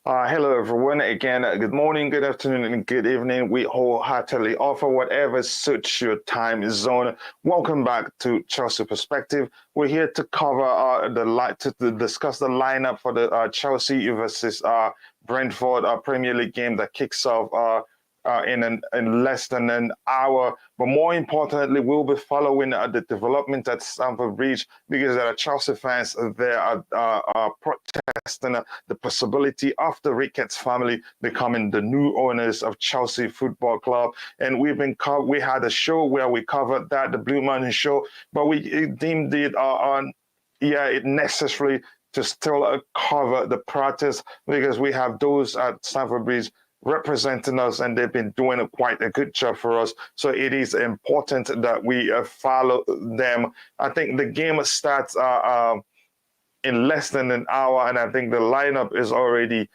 Hello, everyone. Again, good morning, good afternoon, and good evening. We wholeheartedly offer whatever suits your time zone. Welcome back to Chelsea Perspective. We're here to cover to discuss the lineup for the Chelsea versus Brentford Premier League game that kicks off in less than an hour. But more importantly, we'll be following the development at Stamford Bridge because there are Chelsea fans there are protesting the possibility of the Ricketts family becoming the new owners of Chelsea Football Club. And we had a show where we covered that, the Blue Mountain Show, but we deemed it it necessary to still cover the protest because we have those at Stamford Bridge representing us, and they've been doing quite a good job for us. So it is important that we follow them. I think the game starts in less than an hour, and I think the lineup is already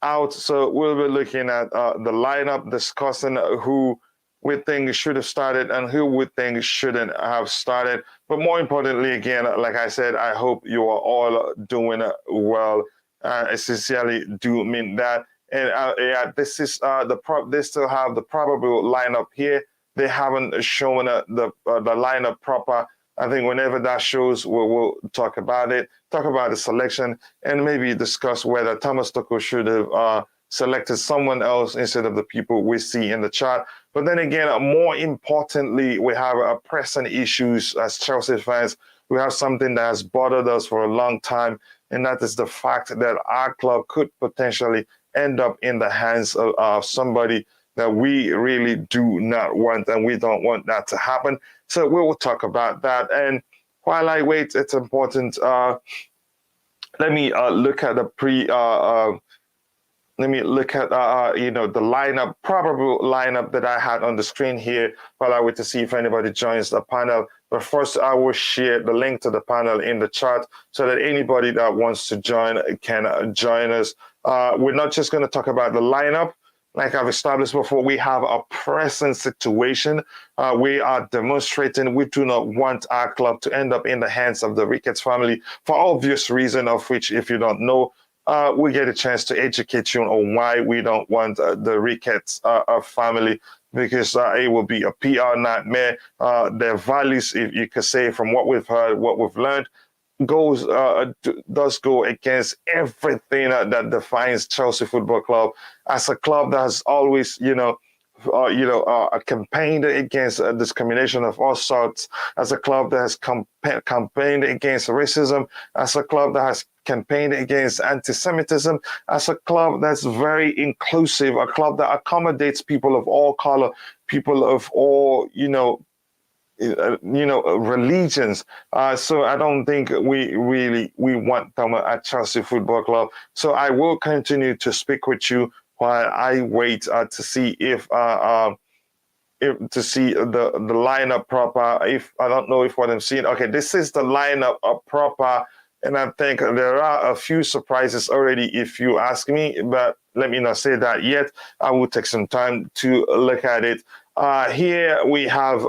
out. So we'll be looking at the lineup, discussing who we think should have started and who we think shouldn't have started. But more importantly, again, like I said, I hope you are all doing well. I sincerely do mean that. And this is they still have the probable lineup here. They haven't shown the lineup proper. I think whenever that shows, we'll talk about it, talk about the selection, and maybe discuss whether Thomas Tuchel should have selected someone else instead of the people we see in the chart. But then again, more importantly, we have pressing issues as Chelsea fans. We have something that has bothered us for a long time, and that is the fact that our club could potentially end up in the hands of somebody that we really do not want, and we don't want that to happen. So we will talk about that. And while I wait, it's important. Let me look at the let me look at the lineup, probable lineup that I had on the screen here while I wait to see if anybody joins the panel. But first, I will share the link to the panel in the chat so that anybody that wants to join can join us. We're not just going to talk about the lineup. Like I've established before, we have a pressing situation. We are demonstrating we do not want our club to end up in the hands of the Ricketts family for obvious reason, of which, if you don't know, we get a chance to educate you on why we don't want the Ricketts family, because it will be a PR nightmare. Their values, if you could say, from what we've heard, what we've learned, does go against everything that defines Chelsea Football Club as a club that has always, campaigned against discrimination of all sorts, as a club that has campaigned against racism, as a club that has campaigned against anti-Semitism, as a club that's very inclusive, a club that accommodates people of all color, people of all, religions. So I don't think we want them at Chelsea Football Club. So I will continue to speak with you while I wait to see if the lineup proper. If I don't know if what I'm seeing. Okay, this is the lineup proper, and I think there are a few surprises already, if you ask me. But let me not say that yet. I will take some time to look at it. Here we have.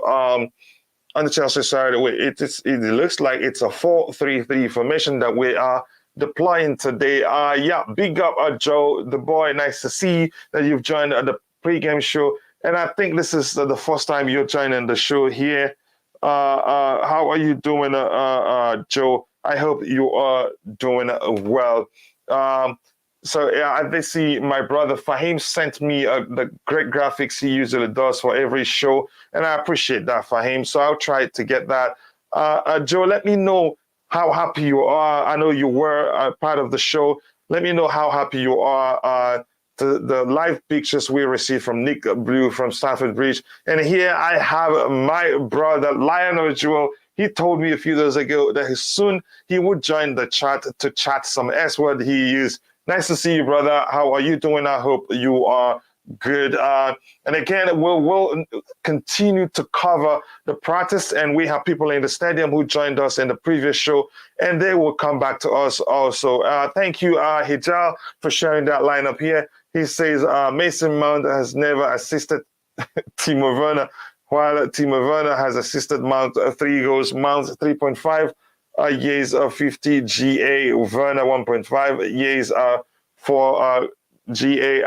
On the Chelsea side, it looks like it's a 4-3-3 formation that we are deploying today. Big up Joe, the boy. Nice to see that you've joined the pregame show. And I think this is the first time you're joining the show here. How are you doing, Joe? I hope you are doing well. I see my brother Fahim sent me the great graphics he usually does for every show, and I appreciate that, Fahim. So I'll try to get that. Joe, let me know how happy you are. I know you were part of the show. Let me know how happy you are. The live pictures we received from Nick Blue from Stamford Bridge. And here I have my brother, Lionel Jewel. He told me a few days ago that soon he would join the chat to chat some S-word he used. Nice to see you, brother. How are you doing? I hope you are good. And again, we'll continue to cover the protest, and we have people in the stadium who joined us in the previous show, and they will come back to us also. Thank you, Hijal, for sharing that lineup here. He says Mason Mount has never assisted Timo Werner, while Timo Werner has assisted Mount 3 goals, Mount 3.5. Years of 50 GA, Werner 1.5 years for GA.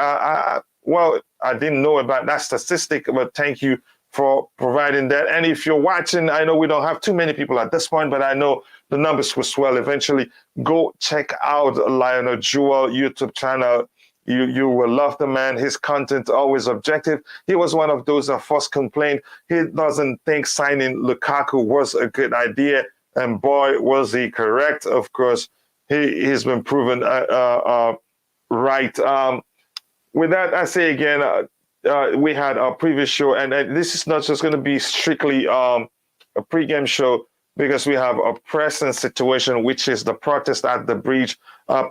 Well, I didn't know about that statistic, but thank you for providing that. And if you're watching, I know we don't have too many people at this point, but I know the numbers will swell eventually. Go check out Lionel Jewel YouTube channel. You will love the man. His content always objective. He was one of those that first complained he doesn't think signing Lukaku was a good idea, and boy was he correct. Of course, he's been proven right. With that, I say again, we had our previous show, and this is not just going to be strictly a pregame show because we have a present situation, which is the protest at the bridge.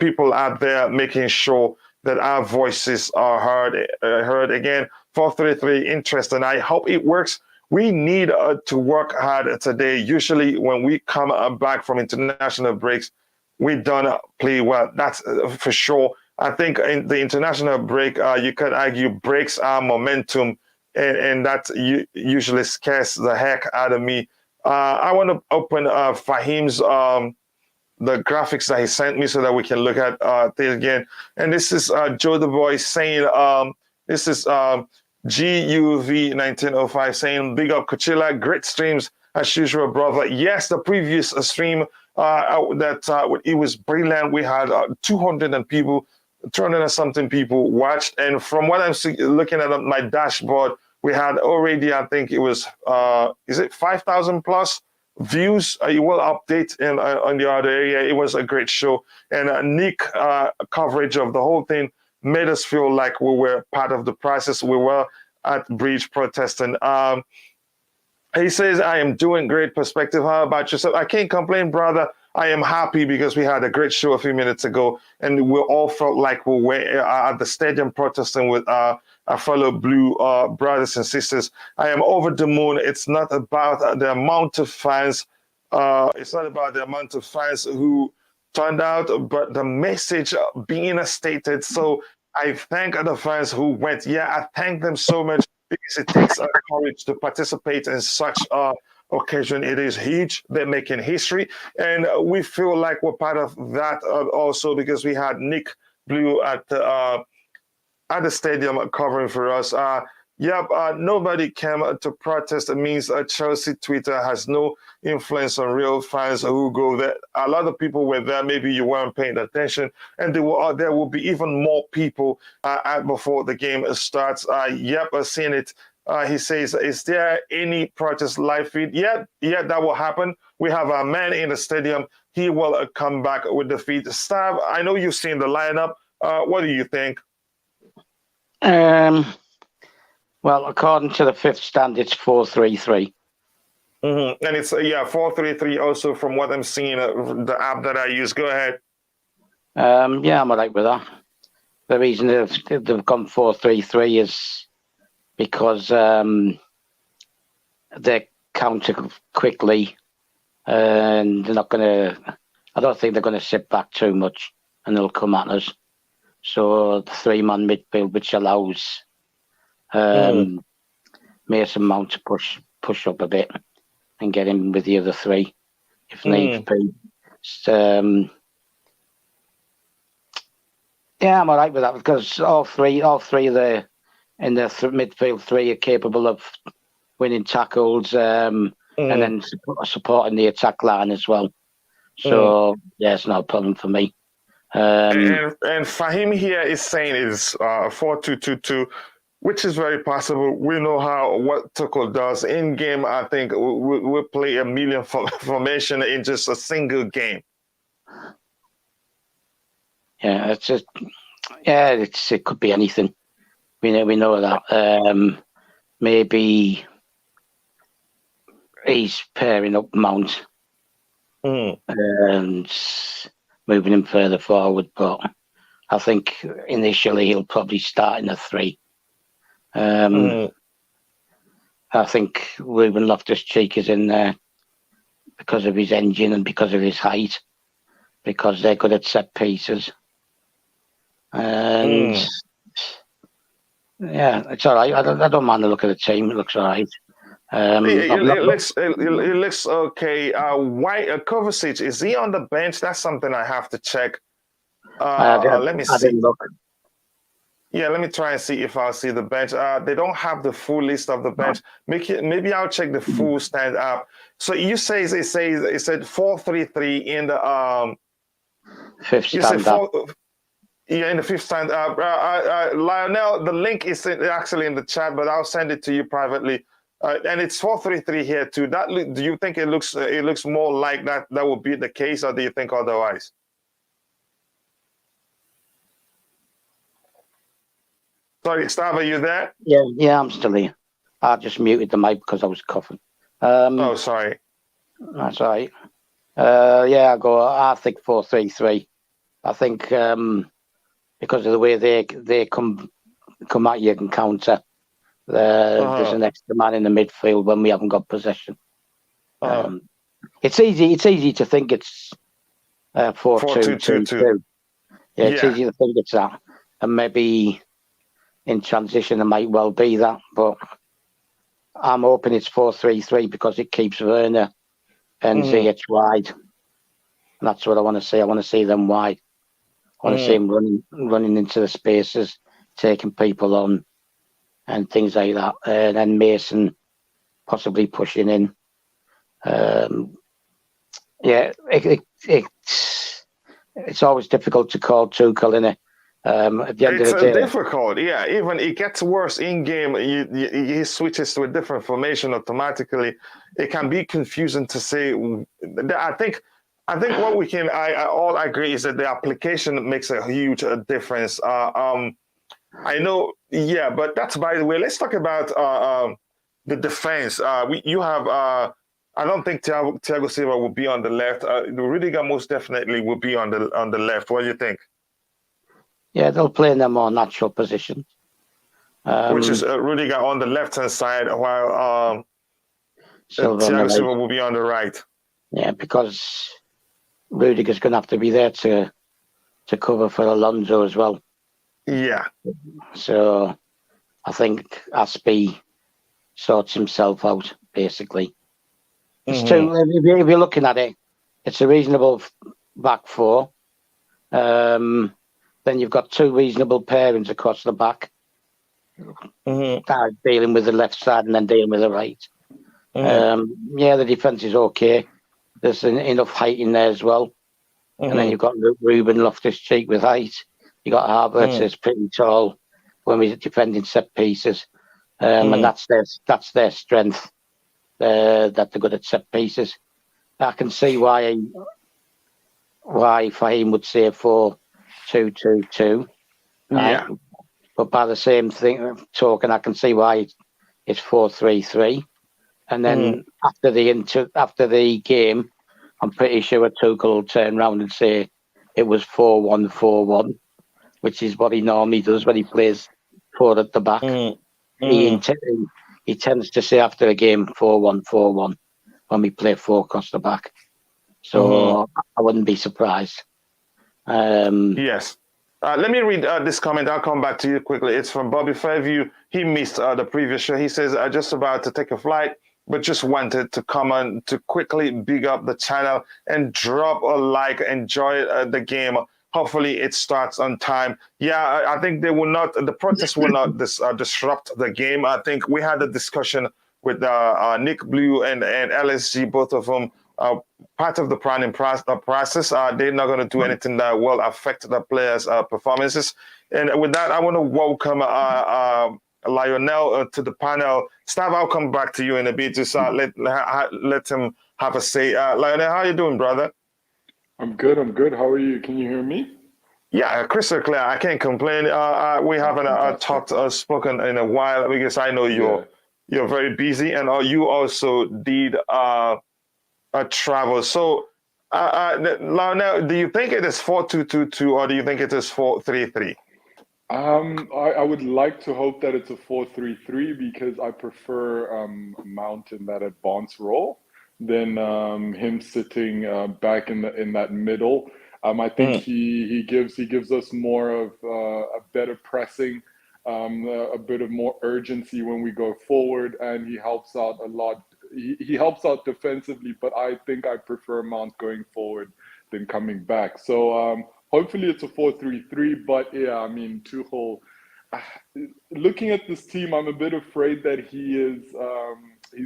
People out there making sure that our voices are heard again. 433 interest, and I hope it works. We need to work hard today. Usually, when we come back from international breaks, we don't play well. That's for sure. I think in the international break, you could argue breaks our momentum, and that usually scares the heck out of me. I want to open Fahim's the graphics that he sent me so that we can look at it again. And this is Joe the Boy saying, this is GUV1905 saying, big up Coachila, great streams as usual, brother. Yes, the previous stream it was brilliant. We had 200 and something people watched. And from what I'm looking at my dashboard, we had already, I think it was, is it 5,000 plus views? You will update on the other area. It was a great show. And Nick coverage of the whole thing made us feel like we were part of the process. We were at Bridge protesting. He says, I am doing great. Perspective. How about yourself? I can't complain, brother. I am happy because we had a great show a few minutes ago, and we all felt like we were at the stadium protesting with our fellow blue brothers and sisters. I am over the moon. It's not about the amount of fans. It's not about the amount of fans who turned out, but the message being stated. So I thank the fans who went. Yeah, I thank them so much because it takes courage to participate in such occasion. It is huge. They're making history, and we feel like we're part of that also because we had Nick Blue at the stadium covering for us. Nobody came to protest. It means Chelsea Twitter has no influence on real fans who go there. A lot of people were there. Maybe you weren't paying attention, and there will be even more people before the game starts. I've seen it. He says, is there any protest live feed? Yeah, that will happen. We have a man in the stadium. He will come back with the feed. Stav, I know you've seen the lineup. What do you think? Well, according to the fifth stand, it's 4-3-3. Mm-hmm. And it's 4-3-3 also from what I'm seeing, the app that I use. Go ahead. I'm all right with that. The reason they've gone 4-3-3 is because they counter quickly, and they're not going to. I don't think they're going to sit back too much, and they'll come at us. So the three-man midfield, which allows Mason Mount to push up a bit and get in with the other three if needs be. I'm all right with that because all three of the in the midfield three are capable of winning tackles and then supporting the attack line as well. So it's no problem for me. And Fahim here is saying it's 4-2-2-2, which is very possible. We know what Tuchel does in game. I think we play a million formation in just a single game. Yeah, it could be anything. We know that. Maybe he's pairing up Mount and moving him further forward, but I think initially he'll probably start in a three. I think Ruben Loftus-Cheek is in there because of his engine and because of his height, because they're good at set pieces. And it's all right. I don't mind the look of the team. It looks all right. It looks okay. Why Kovacic, is he on the bench? That's something I have to check. Let me see. Look. Yeah, let me try and see if I'll see the bench. They don't have the full list of the bench. Maybe I'll check the full stand up. So you say it said 4-3-3 in the Fifth you said stand up. yeah, in the fifth stand up. Lionel, the link is actually in the chat, but I'll send it to you privately. And it's 4-3-3 here too. Do you think it looks more like that would be the case, or do you think otherwise? Sorry, Stav, are you there? Yeah, I'm still here. I just muted the mic because I was coughing. Oh, sorry. That's all right. I think 4-3-3. I think because of the way they come at you and counter, there's an extra man in the midfield when we haven't got possession. It's easy to think it's 4-2-2-2. Yeah, it's easy to think it's that, and maybe in transition it might well be that, but I'm hoping it's 4-3-3 because it keeps Werner and ZH wide. And that's what I want to see. I want to see them wide. I want to see him running into the spaces, taking people on, and things like that. And then Mason possibly pushing in. It's always difficult to call Tuchel, isn't it? At the end of the day, difficult. Yeah, even it gets worse in game. He switches to a different formation automatically. It can be confusing to say. I think what we can I all agree is that the application makes a huge difference. I know, yeah, but that's by the way. Let's talk about the defense. You have. I don't think Thiago Silva will be on the left. Rudiger most definitely will be on the left. What do you think? Yeah, they'll play in their more natural position. Which is Rudiger on the left-hand side, while Thiago Silva will be on the right. Yeah, because Rudiger's going to have to be there to cover for Alonso as well. Yeah. So I think Aspie sorts himself out, basically. It's two. If you're looking at it, it's a reasonable back four. Then you've got two reasonable pairings across the back, dealing with the left side and then dealing with the right. The defence is okay. There's enough height in there as well. And then you've got Ruben Loftus-Cheek with height. You got Havertz is pretty tall when we're defending set pieces, and that's their strength. That they're good at set pieces. I can see why Fahim would say 4-2-2-2. Right? But by the same token, I can see why it's 4-3-3. And then after the game, I'm pretty sure Tuchel will turn around and say it was 4-1-4-1, which is what he normally does when he plays four at the back. He tends to say after a game 4-1-4-1 when we play four across the back. So I wouldn't be surprised. Yes. Let me read this comment. I'll come back to you quickly. It's from Bobby Fairview. He missed the previous show. He says, just about to take a flight, but just wanted to come on to quickly big up the channel and drop a like. Enjoy the game. Hopefully it starts on time. Yeah, I think the protests will not disrupt the game. I think we had a discussion with Nick Blue and LSG, both of them. Part of the planning process. They're not going to do anything that will affect the players' performances. And with that, I want to welcome Lionel to the panel. Stav, I'll come back to you in a bit. Just let him have a say. Lionel, how are you doing, brother? I'm good. How are you? Can you hear me? Yeah, crystal clear. I can't complain. We haven't spoken in a while because I know you're very busy, and you also did travel. So, now, do you think it is 4-2-2-2 or do you think it is 4-3-3? I would like to hope that it's a 4-3-3 because I prefer Mount in that advanced role than him sitting back in that middle. I think he gives us more of a better pressing, a bit of more urgency when we go forward, and he helps out a lot. He helps out defensively, but I think I prefer Mount going forward than coming back. So hopefully it's a 4-3-3. But yeah, I mean Tuchel looking at this team, I'm a bit afraid that he's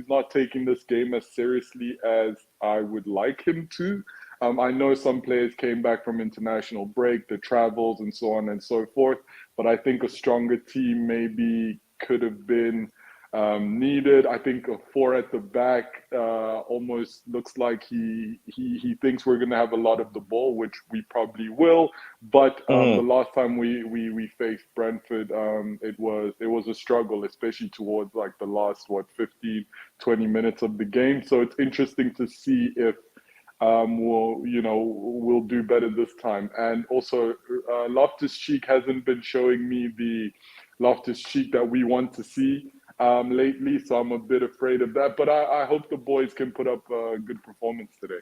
not taking this game as seriously as I would like him to. I know some players came back from international break, the travels, and so on and so forth. But I think a stronger team maybe could have been needed. I think a four at the back almost looks like he thinks we're going to have a lot of the ball, which we probably will. But the last time we faced Brentford, it was a struggle, especially towards like the last 15, 20 minutes of the game. So it's interesting to see if we'll do better this time. And also, Loftus-Cheek hasn't been showing me the Loftus-Cheek that we want to see lately, so I'm a bit afraid of that. But I hope the boys can put up a good performance today.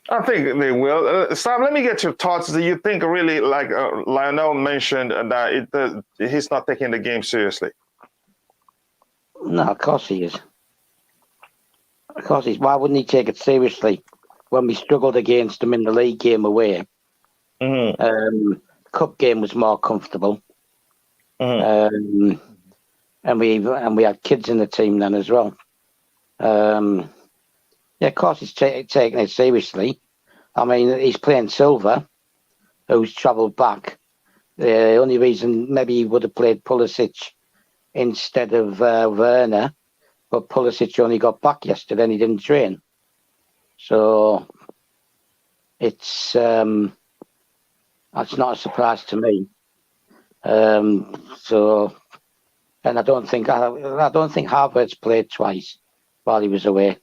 I think they will. Sam, let me get your thoughts. Do you think really, like Lionel mentioned, that he's not taking the game seriously? No, of course he is. Of course he is. Why wouldn't he take it seriously when we struggled against him in the league game away? Cup game was more comfortable. And we had kids in the team then as well. Yeah, of course he's taking it seriously. I mean, he's playing Silva, who's travelled back. The only reason maybe he would have played Pulisic instead of Werner, but Pulisic only got back yesterday and he didn't train. So it's that's not a surprise to me. And I don't think Harvard's played twice while he was away.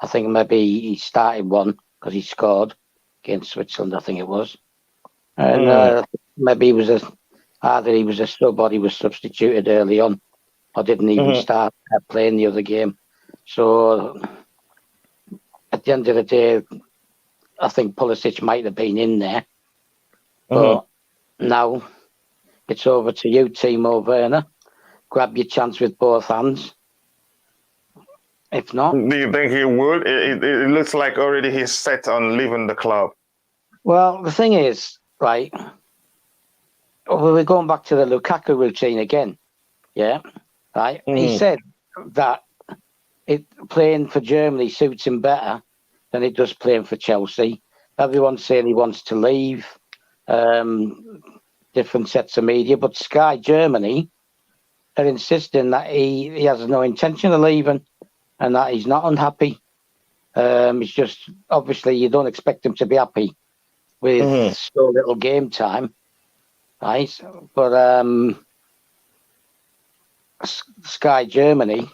I think maybe he started one because he scored against Switzerland, I think it was. And maybe he was either he was a sub or he was substituted early on, or didn't even start playing the other game. So at the end of the day, I think Pulisic might have been in there. But now it's over to you, Timo Werner. Grab your chance with both hands. If not, do you think he would? It looks like already he's set on leaving the club. Well, the thing is, right, we're going back to the Lukaku routine again. Yeah, right. He said that playing for Germany suits him better than it does playing for Chelsea. Everyone's saying he wants to leave. Different sets of media, but Sky Germany are insisting that he has no intention of leaving and that he's not unhappy. It's just, obviously, you don't expect him to be happy with so little game time, right? But Sky Germany,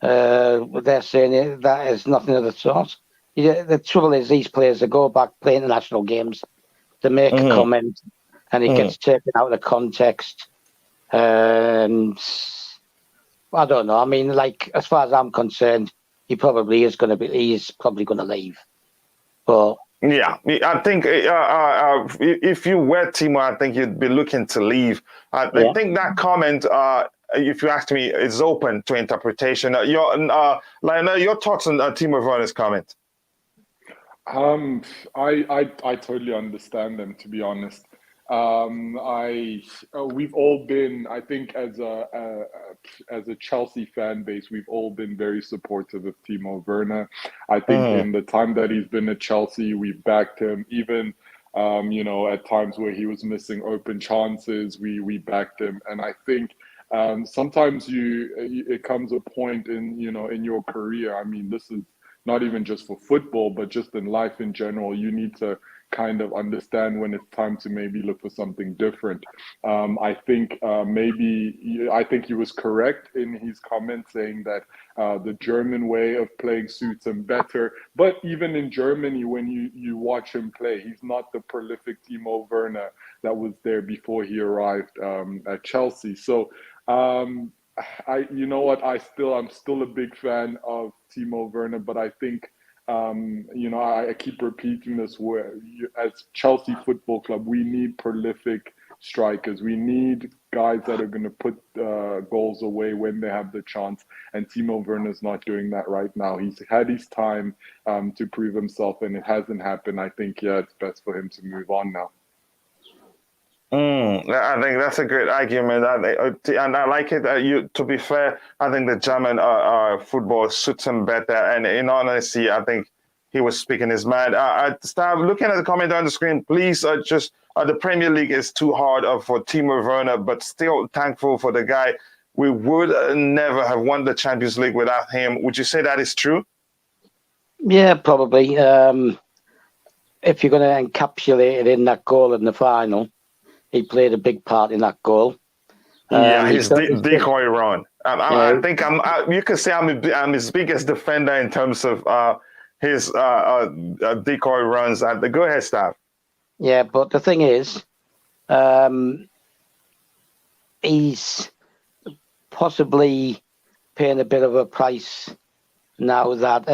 they're saying that is nothing of the sort. The trouble is these players that go back, play international games, they make a comment and it gets taken out of context. And I don't know. I mean, like, as far as I'm concerned, he's probably going to leave. But yeah, I think if you were Timo, I think you'd be looking to leave. I think that comment, if you ask me, is open to interpretation. Lionel, your thoughts on Timo Werner's comment? I totally understand them, to be honest. We've all been, I think, as a Chelsea fan base, we've all been very supportive of Timo Werner. I think in the time that he's been at Chelsea, we've backed him. Even at times where he was missing open chances, we backed him. And I think sometimes it comes a point in your career. I mean, this is not even just for football, but just in life in general. You need to kind of understand when it's time to maybe look for something different. I think he was correct in his comment saying that the German way of playing suits him better. But even in Germany, when you watch him play, he's not the prolific Timo Werner that was there before he arrived at Chelsea. So I'm still a big fan of Timo Werner, but I think I keep repeating this, where as Chelsea Football Club, we need prolific strikers. We need guys that are going to put goals away when they have the chance. And Timo Werner's not doing that right now. He's had his time to prove himself, and it hasn't happened. I think, it's best for him to move on now. I think that's a great argument, and I like it. To be fair, I think the German football suits him better. And in honesty, I think he was speaking his mind. Start looking at the comment on the screen, please. The Premier League is too hard for Timo Werner, but still thankful for the guy. We would never have won the Champions League without him. Would you say that is true? Yeah, probably. If you're going to encapsulate it in that goal in the final, he played a big part in that goal. His decoy run. I think you could say I'm his biggest defender in terms of his decoy runs. Go ahead, Stav. Yeah, but the thing is, he's possibly paying a bit of a price now that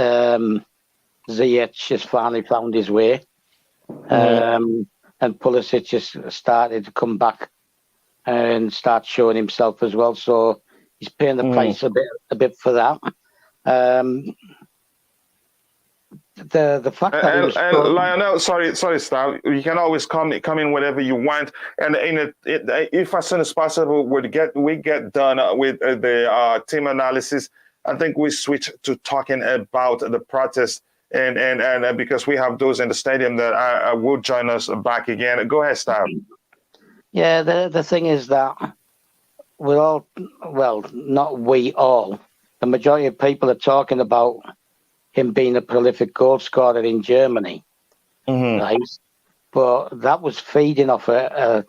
Ziyech has finally found his way. And Pulisic has started to come back and start showing himself as well. So he's paying the price a bit for that. The fact that Lionel, sorry, Stav. You can always come in whenever you want. And if as soon as possible we get done with the team analysis, I think we switch to talking about the protest. And because we have those in the stadium that will join us back again. Go ahead, Stav. Yeah, the thing is that we're all, well, not we all, the majority of people are talking about him being a prolific goal scorer in Germany, right? But that was feeding off a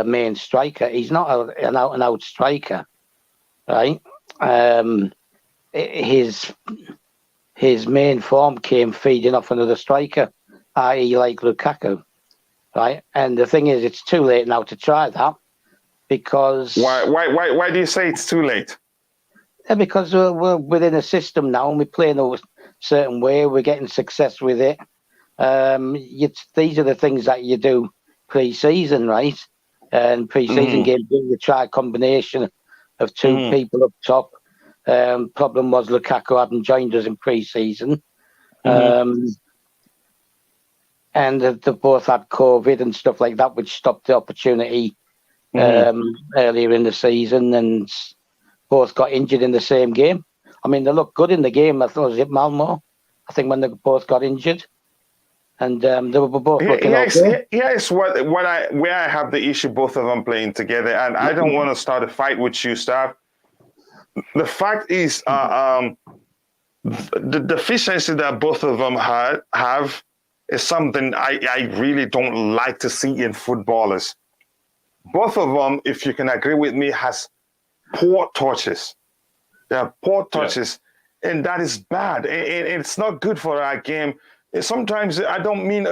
main striker. He's not an out-and-out striker, right? His main form came feeding off another striker, i.e. like Lukaku, right? And the thing is, it's too late now to try that because... Why do you say it's too late? Because we're within a system now and we're playing a certain way, we're getting success with it. These are the things that you do pre-season, right? And pre-season games, you try a combination of two people up top. Problem was Lukaku hadn't joined us in pre-season. And they both had COVID and stuff like that, which stopped the opportunity earlier in the season, and both got injured in the same game. I mean, they looked good in the game. I thought it was at Malmo, I think, when they both got injured. And they were both looking okay. Here's where I have the issue, both of them playing together. And I don't want to start a fight with you, Stav. The fact is, the deficiency that both of them have is something I really don't like to see in footballers. Both of them, if you can agree with me, has poor touches. They have poor touches, and that is bad. And it's not good for our game. Sometimes I don't mean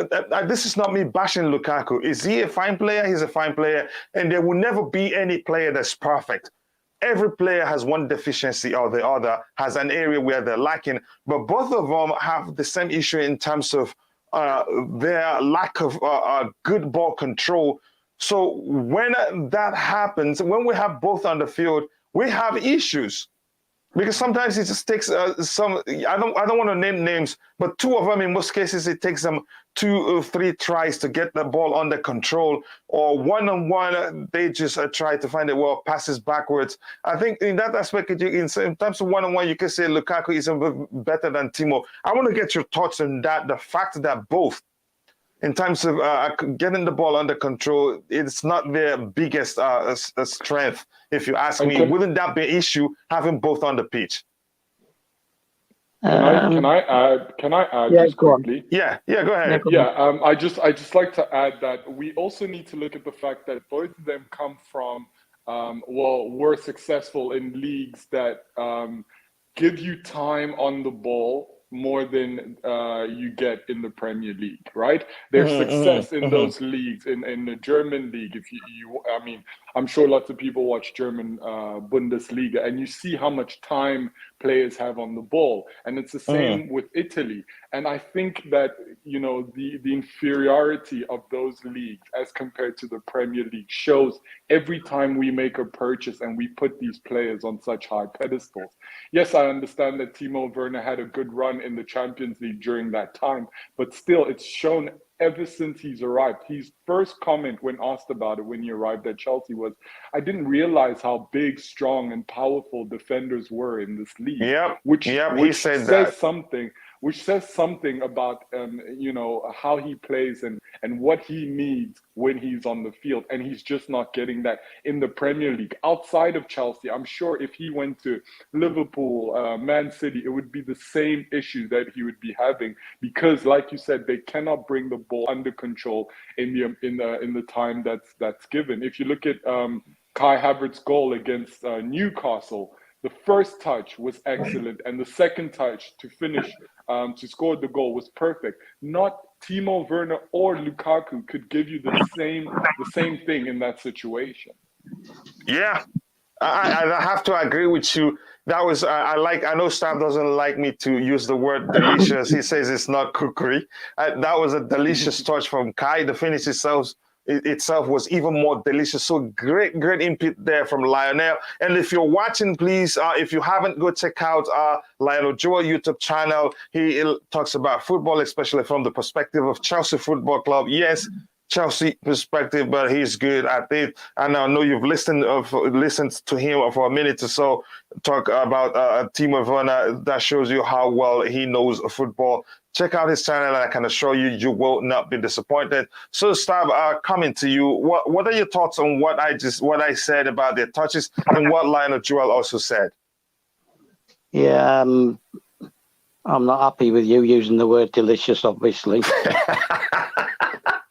this is not me bashing Lukaku. Is he a fine player? He's a fine player, and there will never be any player that's perfect. Every player has one deficiency or the other, has an area where they're lacking, but both of them have the same issue in terms of their lack of good ball control. So when that happens, when we have both on the field, we have issues. Because sometimes it just takes some. I don't want to name names, but two of them in most cases it takes them 2 or 3 tries to get the ball under control, or one-on-one they just try to find it well, passes backwards. I think in that aspect, in terms of one-on-one, you can say Lukaku is a bit better than Timo. I want to get your thoughts on that. The fact that both, in terms of getting the ball under control, it's not their biggest strength. If you ask me, wouldn't that be an issue having both on the pitch? Can I add just quickly? Yeah, go ahead. I just like to add that we also need to look at the fact that both of them come from were successful in leagues that give you time on the ball more than you get in the Premier League, right? There's success in those leagues, in the German league. If you, I mean, I'm sure lots of people watch German Bundesliga, and you see how much time players have on the ball, and it's the same with Italy. And I think that the inferiority of those leagues as compared to the Premier League shows every time we make a purchase and we put these players on such high pedestals. Yes, I understand that Timo Werner had a good run in the Champions League during that time, but still, it's shown ever since he's arrived. His first comment when asked about it when he arrived at Chelsea was, I didn't realize how big, strong, and powerful defenders were in this league. Yep. Which He said says that. something about how he plays and what he needs when he's on the field, and he's just not getting that in the Premier League. Outside of Chelsea, I'm sure if he went to Liverpool, Man City, it would be the same issue that he would be having, because, like you said, they cannot bring the ball under control in the time that's given. If you look at Kai Havertz's goal against Newcastle, the first touch was excellent, and the second touch to finish, to score the goal, was perfect. Not Timo Werner or Lukaku could give you the same thing in that situation. Yeah, I have to agree with you. That was I know Stav doesn't like me to use the word delicious. He says it's not cookery. That was a delicious touch from Kai. The finish itself was even more delicious. So great input there from Lionel. And if you're watching, please, if you haven't, go check out Lionel Joel YouTube channel. He talks about football, especially from the perspective of Chelsea Football Club. Yes, Chelsea perspective, but he's good at it. And I know you've listened to him for a minute or so talk about Timo Werner. That shows you how well he knows football. Check out his channel, and I can assure you, you will not be disappointed. So, Stav, coming to you, what are your thoughts on what I said about their touches and what Lionel Joel also said? Yeah, I'm not happy with you using the word delicious, obviously.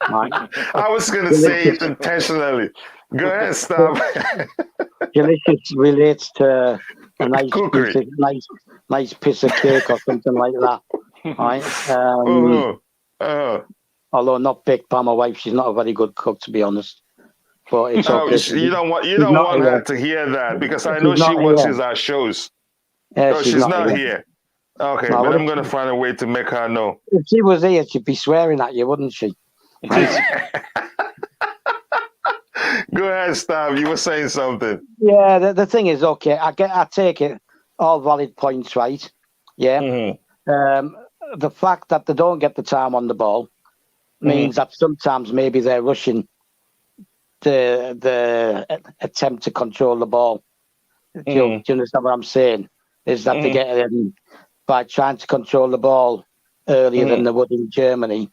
I was going to say it intentionally. Go ahead, Stav. Delicious relates to a nice piece of cake or something like that. Right. Although not baked by my wife, she's not a very good cook, to be honest. But it's okay. You don't want her to hear that, because I know she watches our shows. Yeah, she's not here. Okay, no, but I'm going to find a way to make her know. If she was here, she'd be swearing at you, wouldn't she? Right. Go ahead, Stav. You were saying something. Yeah, the thing is, okay, I take it, all valid points, right? Yeah. Mm-hmm. The fact that they don't get the time on the ball means that sometimes maybe they're rushing the attempt to control the ball. Do you understand what I'm saying? Is that they get by trying to control the ball earlier than they would in Germany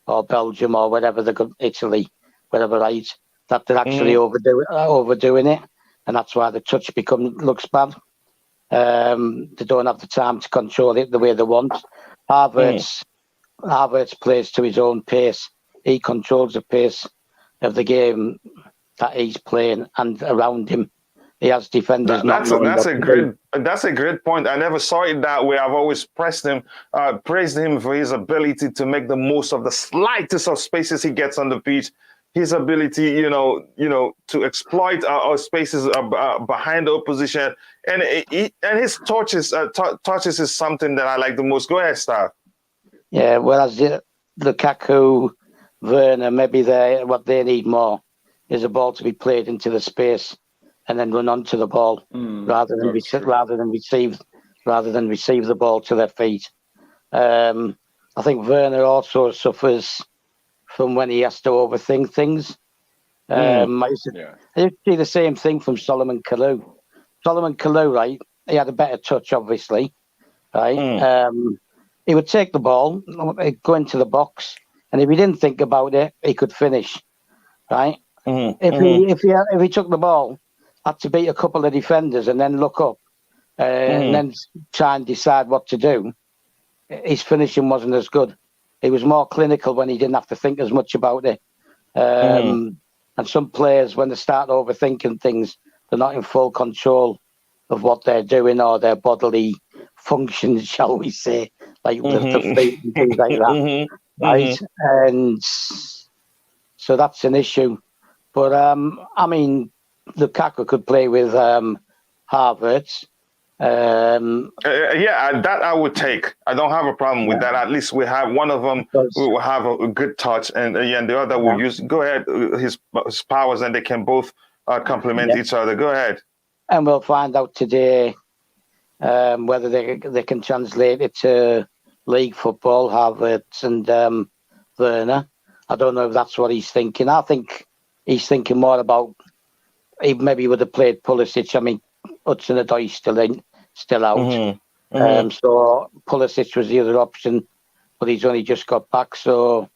or Belgium or whatever, Italy, whatever, right? That they're actually overdoing it, and that's why the touch looks bad. They don't have the time to control it the way they want. Havertz plays to his own pace. He controls the pace of the game that he's playing, and around him, he has defenders. That's a great point. I never saw it that way. I've always praised him for his ability to make the most of the slightest of spaces he gets on the pitch. His ability, to exploit our spaces behind the opposition, and his touches is something that I like the most. Go ahead, Stav. Yeah, whereas Lukaku, Werner, maybe what they need more is a ball to be played into the space and then run onto the ball rather than receive the ball to their feet. I think Werner also suffers from when he has to overthink things. I used to see the same thing from Solomon Kalou. Solomon Kalou, right? He had a better touch, obviously, right? He would take the ball, go into the box, and if he didn't think about it, he could finish, right? If he took the ball, had to beat a couple of defenders and then look up and then try and decide what to do, his finishing wasn't as good. He was more clinical when he didn't have to think as much about it. And some players, when they start overthinking things, they're not in full control of what they're doing or their bodily functions, shall we say, like the feet and things like that. Right? And so that's an issue. But, I mean, Lukaku could play with Havertz. That I would take. I don't have a problem with that. At least we have one of them who will have a good touch, and the other will use. Go ahead, his powers, and they can both complement each other. Go ahead. And we'll find out today whether they can translate it to league football, Havertz and Werner, I don't know if that's what he's thinking. I think he's thinking more about he maybe would have played Pulisic. I mean, Hudson-Odoi still out. So Pulisic was the other option, but he's only just got back. So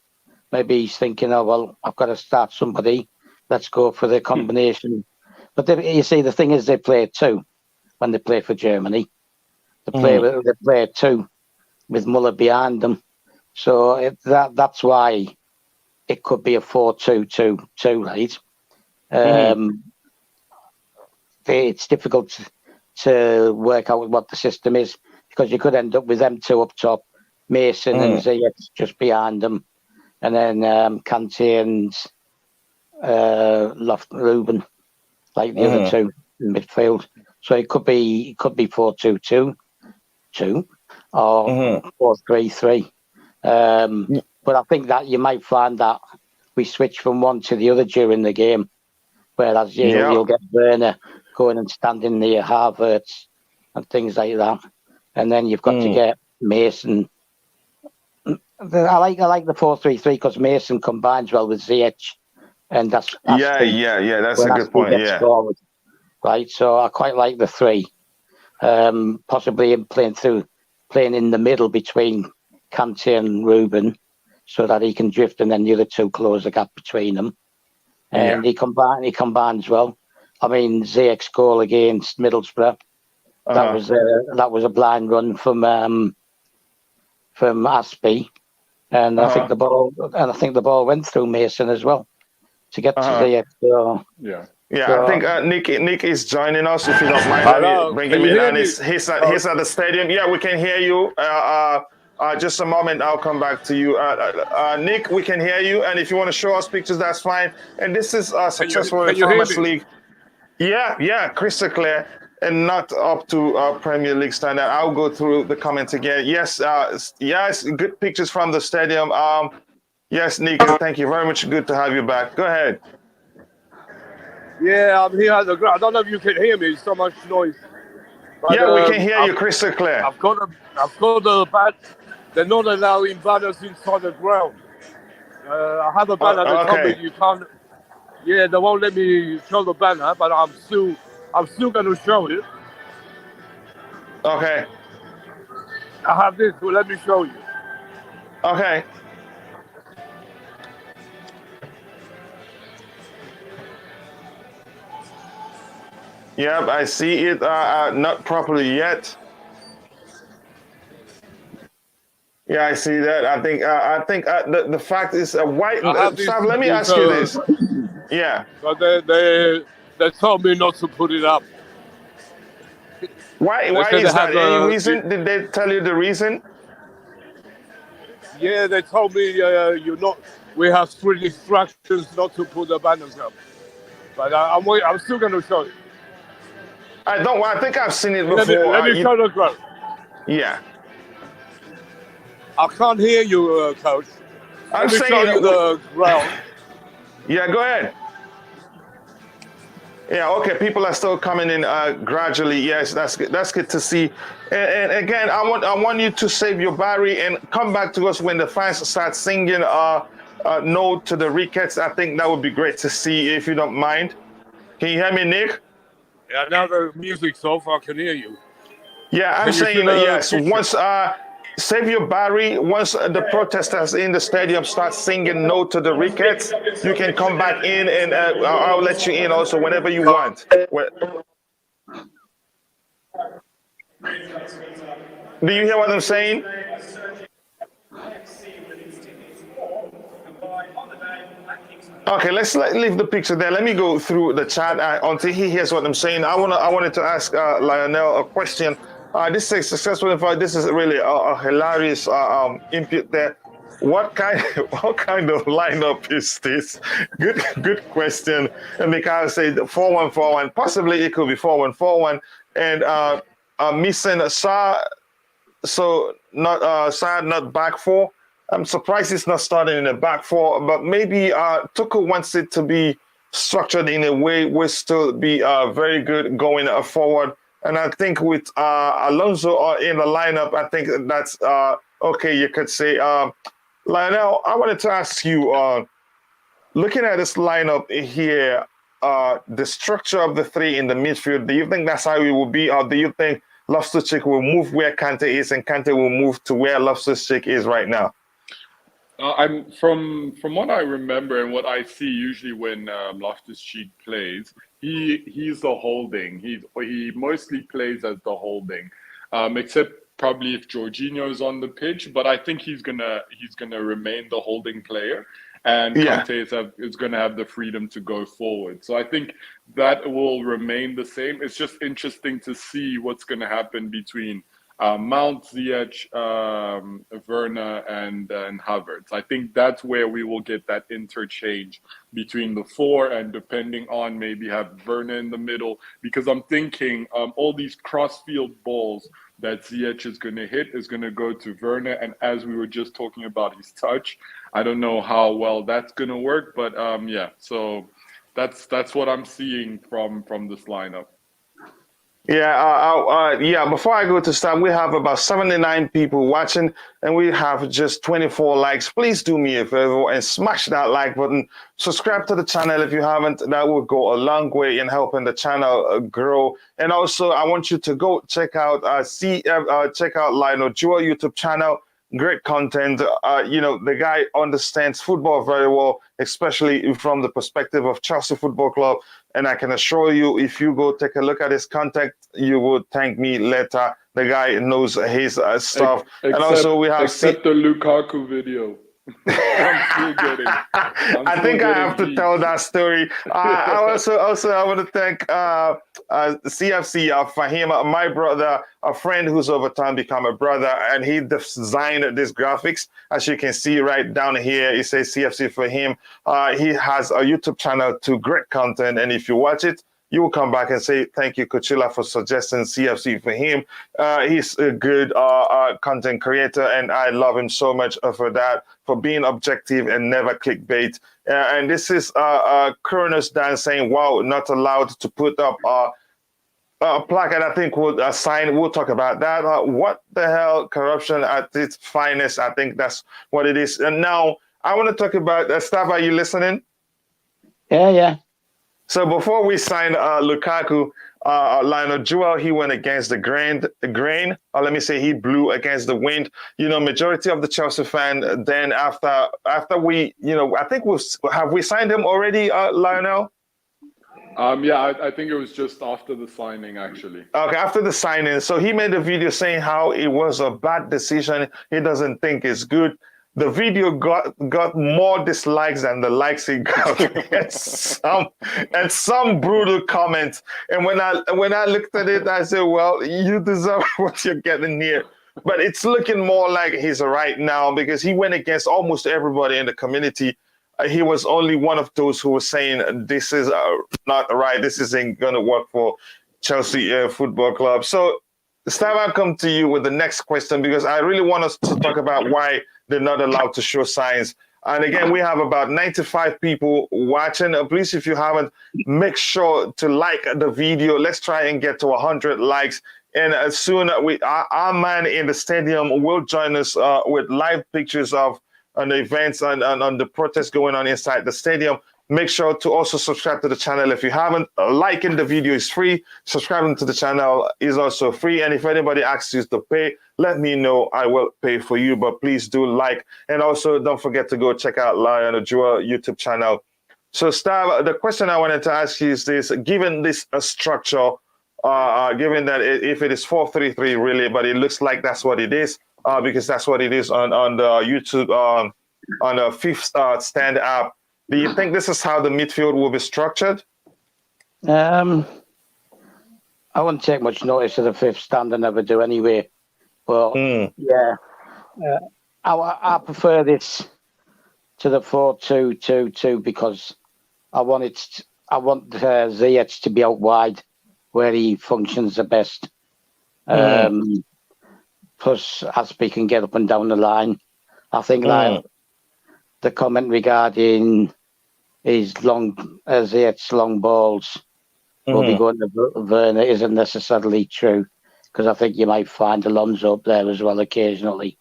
maybe he's thinking, oh, well, I've got to start somebody. Let's go for the combination. But you see, the thing is, they play two when they play for Germany. They play two with Muller behind them. So that's why it could be a 4-2-2-2, right? It's difficult to work out what the system is because you could end up with them two up top, Mason and Ziyech just behind them, and then Kante and Ruben like the other two in midfield. So it could be 4-2-2-2 or 4-3-3. But I think that you might find that we switch from one to the other during the game, whereas you'll get Werner going and standing near Havertz and things like that, and then you've got to get Mason. I like the 4-3-3 because Mason combines well with Ziyech, and that's That's a good point. Forward, right, so I quite like the three, possibly playing in the middle between Kante and Ruben, so that he can drift, and then the other two close the gap between them, and he combines well. I mean, Ziyech's goal against Middlesbrough, that was a blind run from Aspie, and I think the ball went through Mason as well to get to Ziyech. So, I think Nick is joining us. If you don't mind, let me bring him in. And he's at the stadium. Yeah, we can hear you. Just a moment, I'll come back to you. Nick, we can hear you, and if you want to show us pictures, that's fine. And this is successful in Farmers League. Yeah, crystal clear, and not up to Premier League standard. I'll go through the comments again. Yes, good pictures from the stadium. Yes, Nick, thank you very much. Good to have you back. Go ahead. Yeah, I'm here at the ground. I don't know if you can hear me. There's so much noise. But, we can hear you crystal clear. I've got the bat. They're not allowing banners inside the ground. I have a banner that told me you can't. Yeah, they won't let me show the banner, but I'm still going to show it. Okay. I have this, so let me show you. Okay. Yep, I see it. Not properly yet. Yeah, I see that. I think the fact is white. Sav, let me ask you this. Yeah. But they told me not to put it up. Why is that? Any reason? Did they tell you the reason? Yeah, they told me we have strict instructions not to put the banners up. But I'm still going to show you. I think I've seen it before. Let me show the ground. Yeah. I can't hear you, Coach. I'm saying show you the ground. Yeah, go ahead. Yeah, okay. People are still coming in gradually. Yes, that's good. That's good to see. And again, I want you to save your battery and come back to us when the fans start singing "No" to the Ricketts. I think that would be great to see, if you don't mind. Can you hear me, Nick? Yeah, now the music's off. I can hear you. Yeah, I'm saying yes. Once save your battery. Once the protesters in the stadium start singing "No" to the Ricketts, you can come back in, and I'll let you in also whenever you want. Do you hear what I'm saying? Okay, let's leave the picture there. Let me go through the chat until he hears what I'm saying. I wanted to ask Lionel a question. This is successful. This is really a hilarious input there. What kind of lineup is this? Good question. And Mikhail said 4-1-4-1. Possibly it could be 4-1-4-1. And missing Sa, so not Sa, not back four. I'm surprised it's not starting in the back four, but maybe Tuchel wants it to be structured in a way will still be very good going forward. And I think with Alonso in the lineup, I think that's okay. You could say Lionel, I wanted to ask you, looking at this lineup here, the structure of the three in the midfield, do you think that's how it will be, or do you think Loftus-Cheek will move where Kante is and Kante will move to where Loftus-Cheek is right now? I'm from what I remember and what I see usually when Loftus-Cheek plays, he's the holding. He mostly plays as the holding, except probably if Jorginho's on the pitch. But I think he's gonna remain the holding player, and Kante is gonna have the freedom to go forward. So I think that will remain the same. It's just interesting to see what's gonna happen between Mount, Ziyech, Werner, and Havertz. I think that's where we will get that interchange between the four, and depending on maybe have Werner in the middle, because I'm thinking all these cross-field balls that Ziyech is going to hit is going to go to Werner, and as we were just talking about his touch, I don't know how well that's going to work, but yeah, so that's what I'm seeing from this lineup. Yeah, before I go to start, we have about 79 people watching and we have just 24 likes. Please do me a favor and smash that like button. Subscribe to the channel if you haven't. That will go a long way in helping the channel grow. And also, I want you to go check out Lionel Jewel YouTube channel. Great content. The guy understands football very well, especially from the perspective of Chelsea Football Club. And I can assure you, if you go take a look at his content, you will thank me later. The guy knows his stuff. And also we have except the Lukaku video. I'm still getting. I think I have to tell that story. I want to thank CFC Fahim, my brother, a friend who's over time become a brother, and he designed this graphics. As you can see right down here, it says CFC Fahim. He has a YouTube channel to great content, and if you watch it, you will come back and say, thank you, Coachila, for suggesting CFC for him. He's a good content creator, and I love him so much for that, for being objective and never clickbait. And this is Cronus Dan saying, wow, not allowed to put up a placard. I think we'll sign. We'll talk about that. What the hell? Corruption at its finest. I think that's what it is. And now I want to talk about Stav. Are you listening? Yeah. So before we signed Lukaku, Lionel Jewel, he went against the grain. Let me say he blew against the wind. Majority of the Chelsea fan. Then after we, I think we signed him already, Lionel. Yeah, I think it was just after the signing, actually. Okay, after the signing. So he made a video saying how it was a bad decision. He doesn't think it's good. The video got more dislikes than the likes he got, and some brutal comments. And when I looked at it, I said, "Well, you deserve what you're getting here." But it's looking more like he's right now, because he went against almost everybody in the community. He was only one of those who was saying this is not right. This isn't going to work for Chelsea Football Club. So, Stav, I'll come to you with the next question, because I really want us to talk about why they're not allowed to show signs. And again, we have about 95 people watching. Please, if you haven't, make sure to like the video. Let's try and get to 100 likes. And soon, our man in the stadium will join us with live pictures of the events and on the protests going on inside the stadium. Make sure to also subscribe to the channel if you haven't. Liking the video is free. Subscribing to the channel is also free. And if anybody asks you to pay, let me know. I will pay for you. But please do like. And also don't forget to go check out Lionel Jewel YouTube channel. So, Stav, the question I wanted to ask you is this. Given this structure, given that if it is 4-3-3 really, but it looks like that's what it is, because that's what it is on the YouTube, on the fifth stand app. Do you think this is how the midfield will be structured? I wouldn't take much notice of the fifth stand. I never do anyway. But yeah, I prefer this to the 4-2-2-2 because I want Ziyech to be out wide where he functions the best. Plus, Aspie can get up and down the line. I think the comment regarding his Ziyech's long balls will be going to Werner isn't necessarily true, because I think you might find Alonso up there as well occasionally.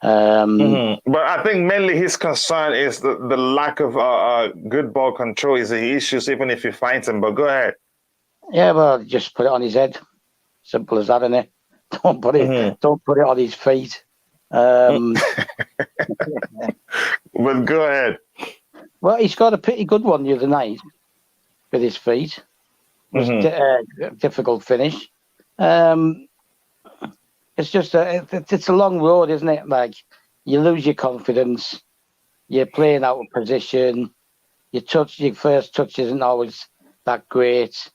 But I think mainly his concern is the lack of good ball control is the issues, even if he finds him. But go ahead. Yeah, well, just put it on his head. Simple as that, innit? Don't put it on his feet. But go ahead. Well, he's got a pretty good one the other night with his feet. It was a difficult finish. It's just it's a long road, isn't it? Like, you lose your confidence. You're playing out of position. Your first touch isn't always that great.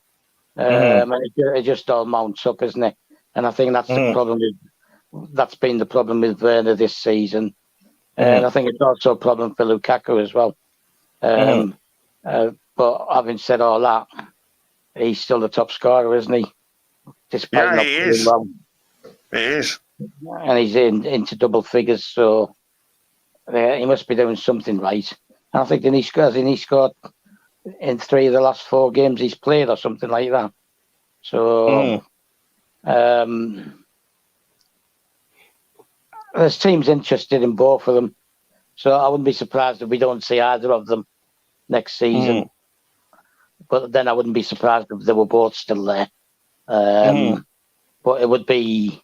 And it just all mounts up, isn't it? And I think that's the problem. That's been the problem with Werner this season. And I think it's also a problem for Lukaku as well. But having said all that, he's still the top scorer, isn't he? Despite not playing well. He is. And he's into double figures, so he must be doing something right. And I think he scored in 3 of the last 4 games he's played or something like that. So there's teams interested in both of them. So I wouldn't be surprised if we don't see either of them next season. But then I wouldn't be surprised if they were both still there. But it would be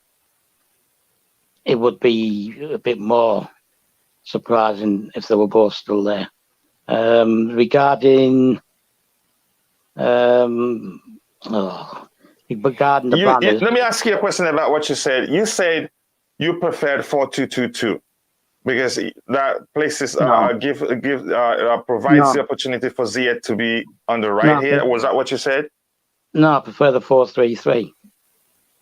a bit more surprising if they were both still there. Regarding the banners. Let me ask you a question about what you said. You said you preferred 4-2-2-2 because that places provides the opportunity for Ziyech to be on the right here. Was that what you said? No, I prefer the 4-3-3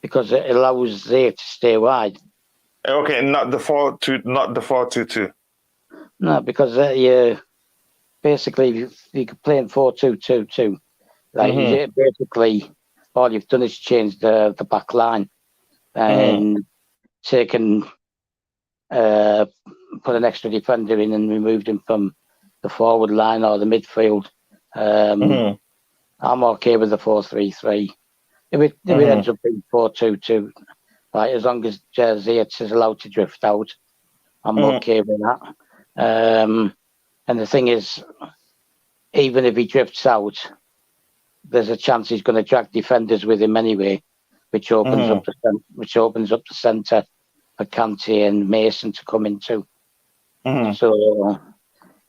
because it allows Ziyech to stay wide. Okay, not the 4-2-2. No, because basically you could play in 4-2-2-2. Like basically, all you've done is change the back line and put an extra defender in and removed him from the forward line or the midfield. I'm okay with the 4-3-3. If it ends up being 4-2-2, right, as long as Ziyech is allowed to drift out, I'm okay with that. And the thing is, even if he drifts out, there's a chance he's going to drag defenders with him anyway, which opens up the centre for Kante and Mason to come into. So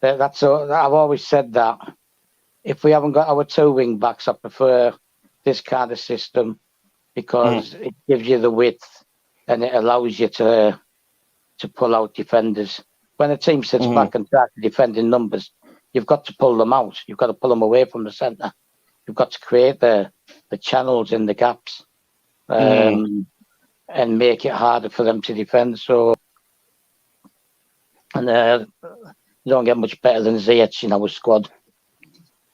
that's I've always said that if we haven't got our 2 wing backs, I prefer this kind of system because it gives you the width and it allows you to pull out defenders. When a team sits back and tries to defend in numbers, you've got to pull them out. You've got to pull them away from the centre. You've got to create the channels in the gaps and make it harder for them to defend. So, and you don't get much better than Ziyech in our squad.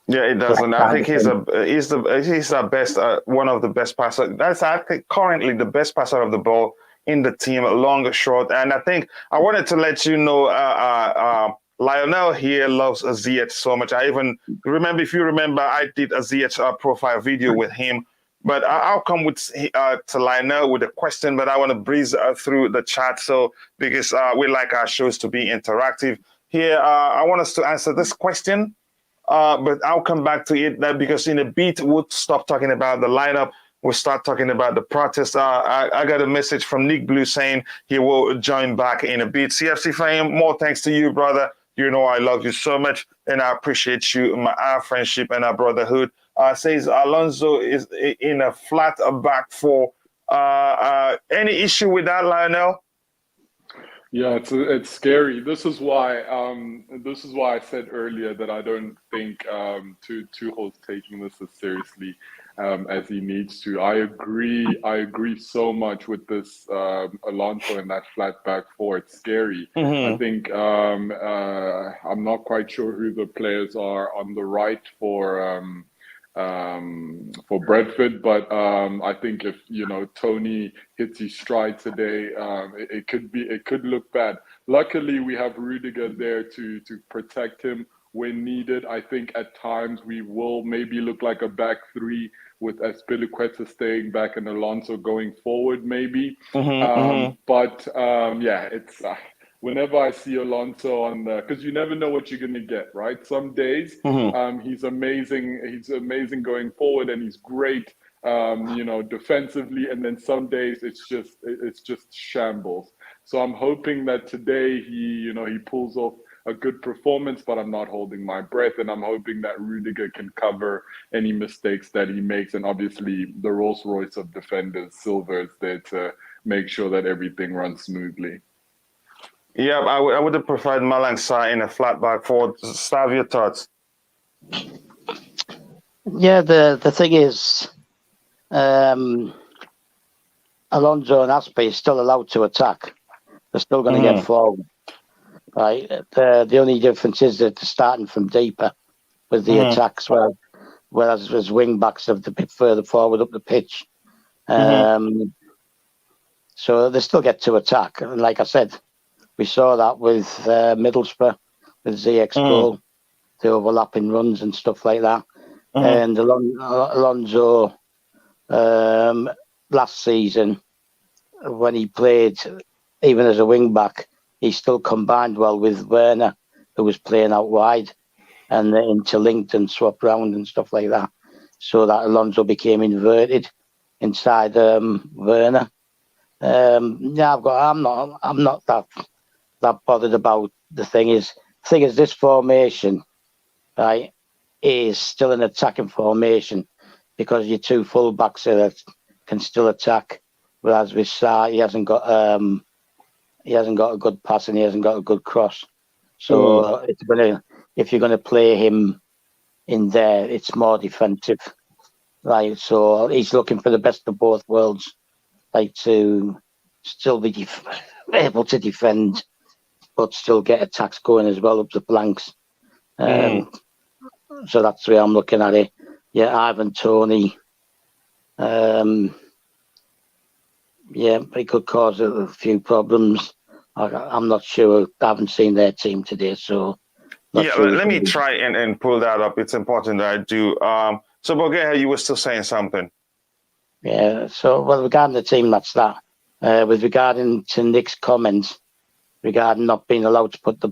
Yeah, it doesn't. I think he's the best, one of the best passers. That's I think currently the best passer of the ball in the team, long, short. And I think I wanted to let you know, Lionel here loves Ziyech so much. I even remember, if you remember, I did a Ziyech profile video with him. But I'll come to Lionel with a question, but I want to breeze through the chat because we like our shows to be interactive. Here, I want us to answer this question. But I'll come back to it because in a bit we'll stop talking about the lineup. We'll start talking about the protest. I got a message from Nick Blue saying he will join back in a bit. CFC fam, more thanks to you, brother. You know I love you so much, and I appreciate you, our friendship and our brotherhood. Says Alonso is in a flat back four. Any issue with that, Lionel? Yeah, it's scary. This is why I said earlier that I don't think Tuchel's taking this as seriously as he needs to. I agree so much with this Alonso in that flat back four. It's scary. I think I'm not quite sure who the players are on the right for Brentford, but I think if Tony hits his stride today, it could look bad. Luckily, we have Rudiger there to protect him when needed. I think at times we will maybe look like a back three with Azpilicueta staying back and Alonso going forward, maybe. But yeah, it's. whenever I see Alonso on the, because you never know what you're going to get, right? Some days he's amazing. He's amazing going forward, and he's great, defensively. And then some days it's just shambles. So I'm hoping that today he pulls off a good performance, but I'm not holding my breath, and I'm hoping that Rudiger can cover any mistakes that he makes. And obviously, the Rolls Royce of defenders, Silva, is there to make sure that everything runs smoothly. Yeah, I would have preferred Malang Sarr in a flat back four. Stav, your thoughts? Yeah, the thing is, Alonso and Aspe is still allowed to attack. They're still going to get forward. Right. The only difference is that they're starting from deeper with the attacks, whereas as wing backs are a bit further forward up the pitch. So they still get to attack. And like I said, we saw that with Middlesbrough, with Ziyech's goal, the overlapping runs and stuff like that. And Alonso, last season, when he played, even as a wing back, he still combined well with Werner, who was playing out wide, and interlinked and swapped round and stuff like that, so that Alonso became inverted inside Werner. I'm not that bothered about the thing is this formation, right, is still an attacking formation because your two full backs that can still attack, whereas with Sarr he hasn't got a good pass and he hasn't got a good cross. So if you're gonna play him in there, it's more defensive, right? So he's looking for the best of both worlds, like to still be able to defend, but still get attacks going as well up the flanks. So that's the way I'm looking at it. Yeah, Ivan Toney. It could cause a few problems. I'm not sure. I haven't seen their team today, so. Let me try and pull that up. It's important that I do. So, Bogeha, you were still saying something. Yeah. So, regarding the team, that's that. With regarding to Nick's comments regarding not being allowed to put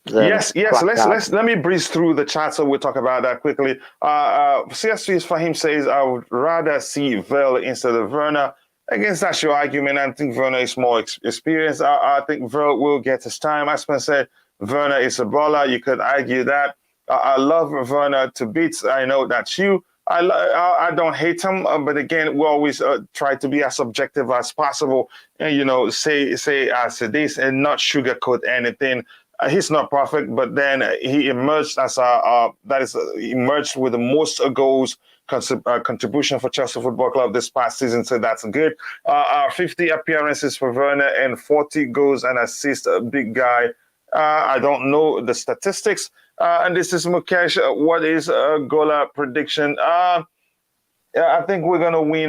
Yes. Let me breeze through the chat so we'll talk about that quickly. CSV's Fahim says, I would rather see Vale instead of Werner. Against that's your argument. I think Werner is more experienced. I think Vale will get his time. Aspen said Werner is a baller. You could argue that. I love Werner to bits. I know that's you. I don't hate him, but again, we always try to be as objective as possible, and say as it is, and not sugarcoat anything. He's not perfect, but then he emerged as emerged with the most goals contribution for Chelsea Football Club this past season, so that's good. 50 appearances for Werner and 40 goals and assists. A big guy. I don't know the statistics. And this is Mukesh. What is Gola prediction? I think we're going to win,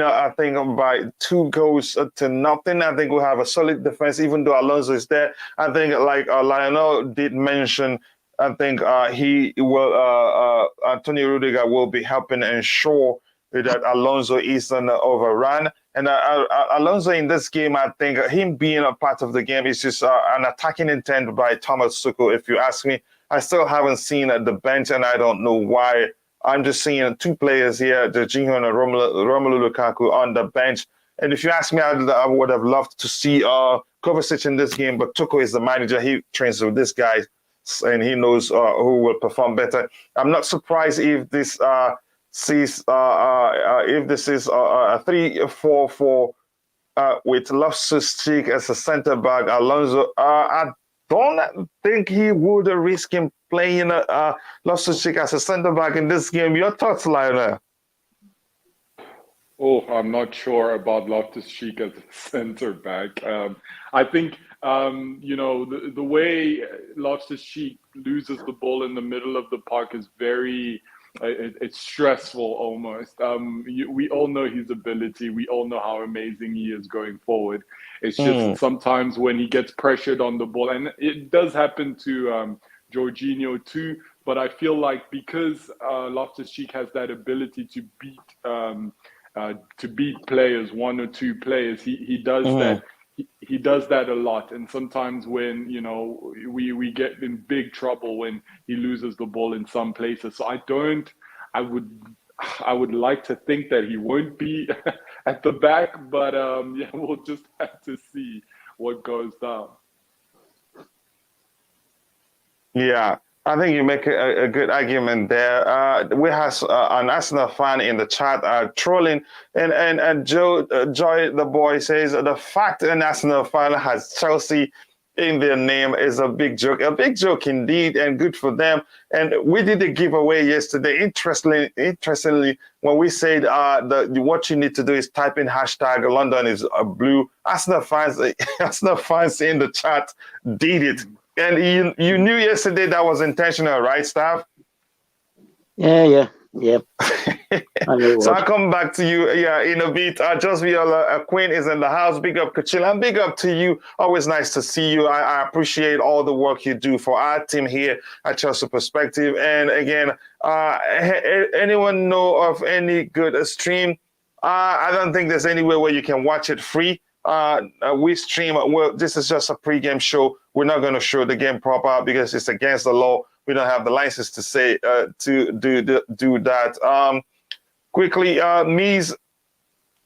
by 2 goals to nothing. I think we'll have a solid defense, even though Alonso is there. I think, like Lionel did mention, I think he will, Antonio Rudiger will be helping ensure that Alonso isn't overrun. And Alonso in this game, I think him being a part of the game is just an attacking intent by Thomas Tuchel, if you ask me. I still haven't seen the bench, and I don't know why. I'm just seeing 2 players here, Jorginho and Romelu Lukaku, on the bench. And if you ask me, I would have loved to see Kovacic in this game, but Tuchel is the manager. He trains with this guy, and he knows who will perform better. I'm not surprised if this is a 3-4-4 with Loftus-Cheek as a centre back. Alonso, I don't think he would risk him playing Loftus-Cheek as a centre back in this game. Your thoughts, Lionel? Oh, I'm not sure about Loftus-Cheek as a centre back. I think the way Loftus-Cheek loses the ball in the middle of the park is very. It's stressful almost. We all know his ability. We all know how amazing he is going forward. It's just sometimes when he gets pressured on the ball, and it does happen to Jorginho too, but I feel like because Loftus-Cheek has that ability to beat players, 1 or 2 players, he does that he does that a lot, and sometimes when we get in big trouble when he loses the ball in some places. So I would like to think that he won't be at the back, but yeah, we'll just have to see what goes down. Yeah, I think you make a good argument there. We have an Arsenal fan in the chat trolling, and Joy the boy says the fact an Arsenal fan has Chelsea in their name is a big joke indeed, and good for them. And we did a giveaway yesterday. Interestingly, when we said what you need to do is type in hashtag London is blue. Arsenal fans in the chat did it. And you knew yesterday that was intentional, right, Staff? Yeah. So I'll come back to you in a bit. Just Viola Queen is in the house. Big up, Coachila. And big up to you. Always nice to see you. I appreciate all the work you do for our team here at Chelsea Perspective. And again, anyone know of any good stream? I don't think there's anywhere where you can watch it free. We stream. Well, this is just a pre-game show. We're not going to show the game proper because it's against the law. We don't have the license to say to do that. Quickly, Mies,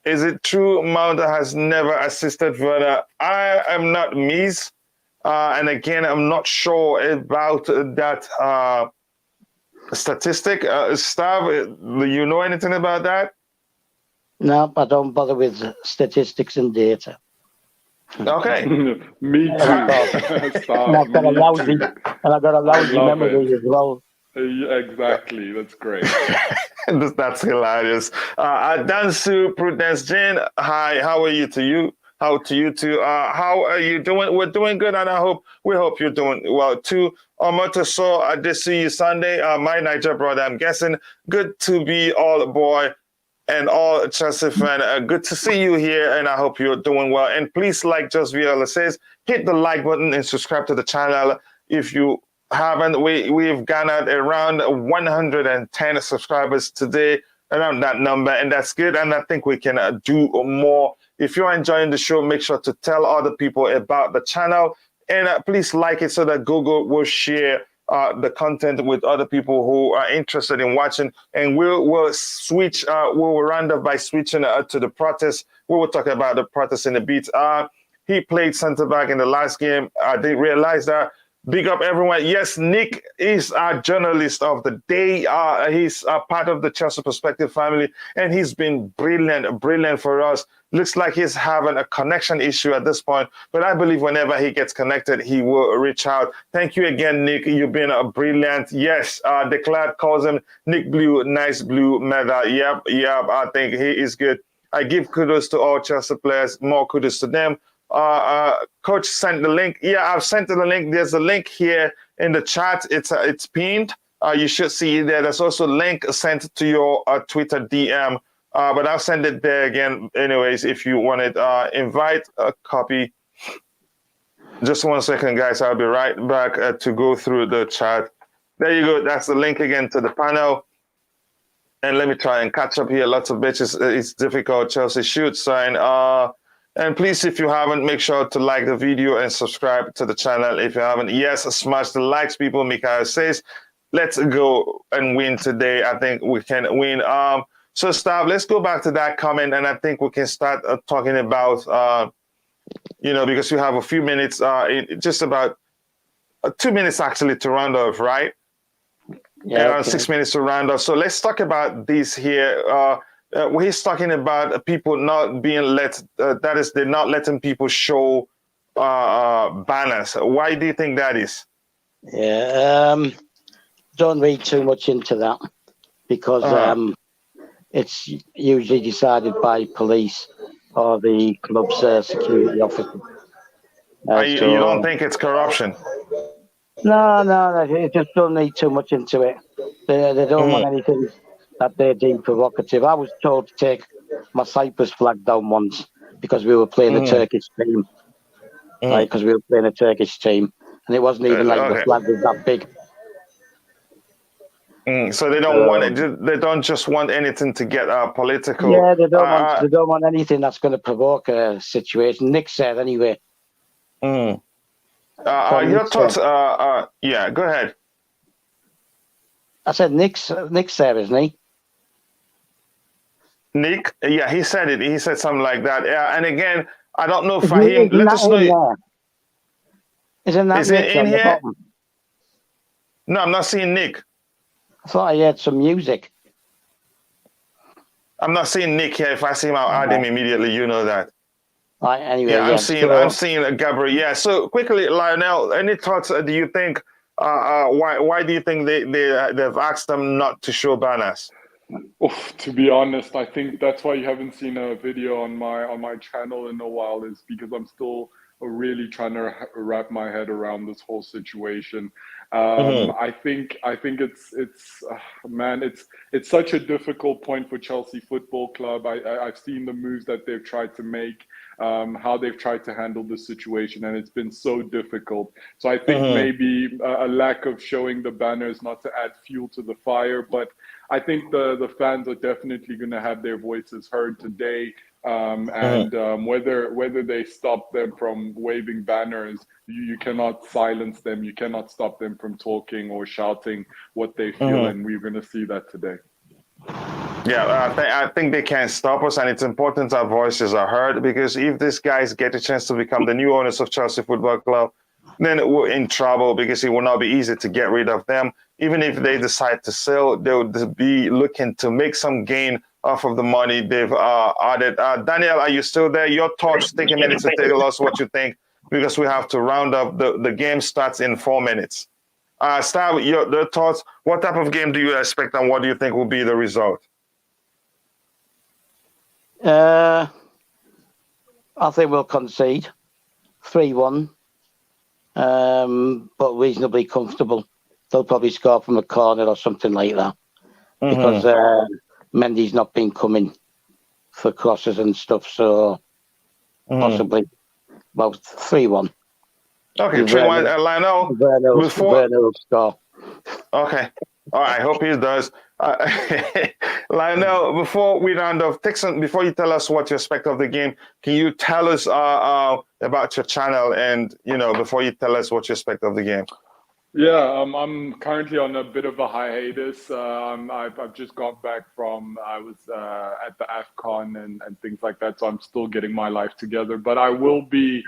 is it true Mounter has never assisted Werner? I am not Mies, and again, I'm not sure about that statistic. Stav, do you know anything about that? No, I don't bother with statistics and data. Okay. Me too. And I've got a lousy memory as well. Yeah, exactly. That's great. That's hilarious. Dansu Prudence Jane, hi. How are you? To you. How to you too? How are you doing? We're doing good, and we hope you're doing well too. Omoto, so I did see you Sunday. My Niger brother, I'm guessing. Good to be all boy. And all Chelsea fan, good to see you here, and I hope you're doing well. And please, like Just Viola says, hit the like button and subscribe to the channel. If you haven't, we've garnered around 110 subscribers today, around that number, and that's good. And I think we can do more. If you're enjoying the show, make sure to tell other people about the channel, and please like it so that Google will share the content with other people who are interested in watching, and we'll switch. We'll round up by switching to the protest. We will talk about the protest in a bit. He played centre back in the last game. I didn't realize that. Big up everyone. Yes, Nick is our journalist of the day. He's part of the Chelsea Perspective family, and he's been brilliant for us. Looks like he's having a connection issue at this point, but I believe whenever he gets connected, he will reach out. Thank you again, Nick. You've been a brilliant. Yes, Declared calls him Nick Blue, nice blue medal. Yep, I think he is good. I give kudos to all Chelsea players, more kudos to them. Coach sent the link. Yeah, I've sent the link. There's a link here in the chat. It's pinned. You should see it there. There's also a link sent to your Twitter DM. But I'll send it there again anyways if you want it. Invite a copy. Just 1 second, guys. I'll be right back to go through the chat. There you go. That's the link again to the panel. And let me try and catch up here. Lots of bitches. It's difficult. Chelsea shoot sign. And please, if you haven't, make sure to like the video and subscribe to the channel if you haven't. Yes, smash the likes, people. Mikhail says, let's go and win today. I think we can win. So, Stav, let's go back to that comment, and I think we can start talking about, because we have a few minutes, just about 2 minutes actually to round off, right? Yeah. Around 6 minutes to round off. So let's talk about this here. He's talking about people not being let, that is, they're not letting people show banners. Why do you think that is? Yeah, don't read too much into that because it's usually decided by police or the club's security officer. You don't think it's corruption? No, you just don't need too much into it. They don't want anything that they deem provocative. I was told to take my Cyprus flag down once because we were playing a Turkish team. Right, because we were playing a Turkish team, and it wasn't even like the flag was that big. So they don't want it. They don't just want anything to get political. Yeah, they don't want anything that's going to provoke a situation. Nick said anyway. Your thoughts? Yeah, go ahead. I said Nick's there, isn't he? Nick, yeah, he said it. He said something like that. Yeah, and again, I don't know, Fahim. Let us know. Isn't that Nick in on the here? bottom? No, I'm not seeing Nick. I thought I heard some music. I'm not seeing Nick here. If I see him, I'll add him immediately. You know that. Right, anyway, yeah, I'm seeing Gabriel. Yeah. So quickly, Lionel, any thoughts? Do you think? Why do you think they've asked them not to show banners? To be honest, I think that's why you haven't seen a video on my channel in a while, is because I'm still really trying to wrap my head around this whole situation. I think it's man, it's such a difficult point for Chelsea Football Club. I've seen the moves that they've tried to make, how they've tried to handle this situation, and it's been so difficult. So I think maybe a lack of showing the banners, not to add fuel to the fire, but I think the fans are definitely going to have their voices heard today. Whether they stop them from waving banners, you cannot silence them. You cannot stop them from talking or shouting what they feel, and we're going to see that today. Yeah, I think they can't stop us, and it's important our voices are heard, because if these guys get a chance to become the new owners of Chelsea Football Club, then we're in trouble, because it will not be easy to get rid of them. Even if they decide to sell, they'll be looking to make some gain off of the money they've added. Daniel, are you still there? Your thoughts, take a minute to tell us what you think, because we have to round up. The game starts in 4 minutes. Stab, your thoughts, what type of game do you expect, and what do you think will be the result? I think we'll concede 3-1, but reasonably comfortable. They'll probably score from a corner or something like that, because Mendy's not been coming for crosses and stuff, so possibly about 3-1. Okay, 3-1, Lionel. Werner will score. Okay. All right, I hope he does. Lionel, before we round off, before you tell us what you expect of the game, can you tell us about your channel, and before you tell us what you expect of the game? Yeah, I'm currently on a bit of a hiatus. I've just got back from, I was at the AFCON and things like that, so I'm still getting my life together. But I will be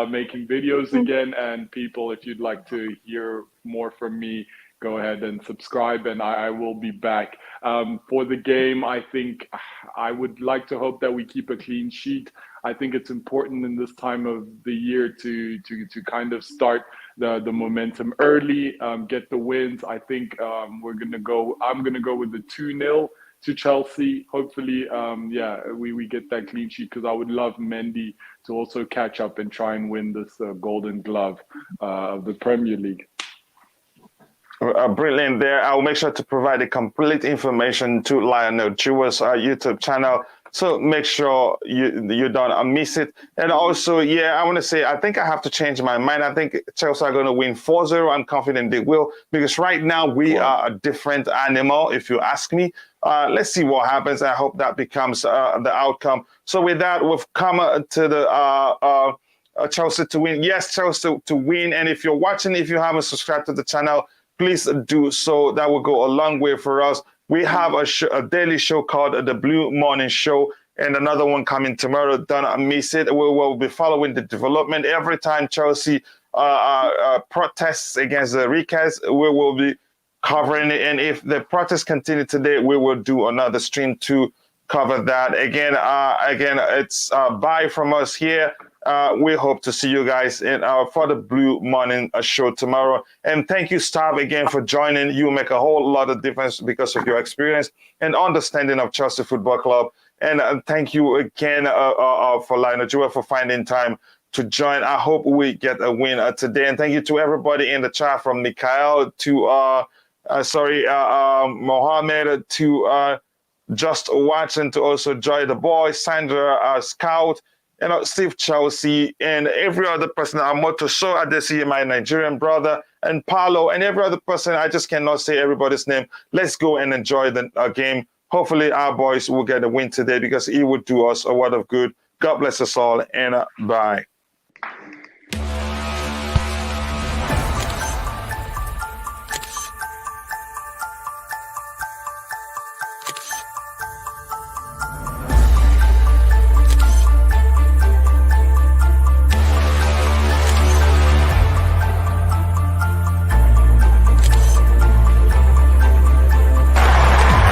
making videos again, and people, if you'd like to hear more from me, go ahead and subscribe, and I will be back. For the game, I think I would like to hope that we keep a clean sheet. I think it's important in this time of the year to kind of start the momentum early, get the wins. I think I'm gonna go with the 2-0 to Chelsea. Hopefully, we get that clean sheet, because I would love Mendy to also catch up and try and win this Golden Glove of the Premier League. Brilliant there. I'll make sure to provide the complete information to Lionel Jewe's YouTube channel, so make sure you don't miss it. And also, I want to say, I think I have to change my mind. I think Chelsea are going to win 4-0. I'm confident they will, because right now we are a different animal, if you ask me. Let's see what happens. I hope that becomes the outcome. So with that, we've come to the Chelsea to win. Yes, Chelsea to win. And if you're watching, if you haven't subscribed to the channel, please do so. That will go a long way for us. We have a daily show called The Blue Morning Show, and another one coming tomorrow. Don't miss it. We will be following the development. Every time Chelsea protests against the Ricketts, we will be covering it. And if the protests continue today, we will do another stream to cover that. Again, it's bye from us here. We hope to see you guys for the Blue Morning Show tomorrow. And thank you, Stab, again for joining. You make a whole lot of difference because of your experience and understanding of Chelsea Football Club. And thank you again for Lionel Jewel for finding time to join. I hope we get a win today. And thank you to everybody in the chat, from Mikhail to Mohammed to Just Watching, to also Joy the Boy, Sandra Scout, Steve Chelsea, and every other person. Amoto So Adesi, my Nigerian brother, and Paulo, and every other person. I just cannot say everybody's name. Let's go and enjoy the game. Hopefully our boys will get a win today because it would do us a lot of good. God bless us all, and bye.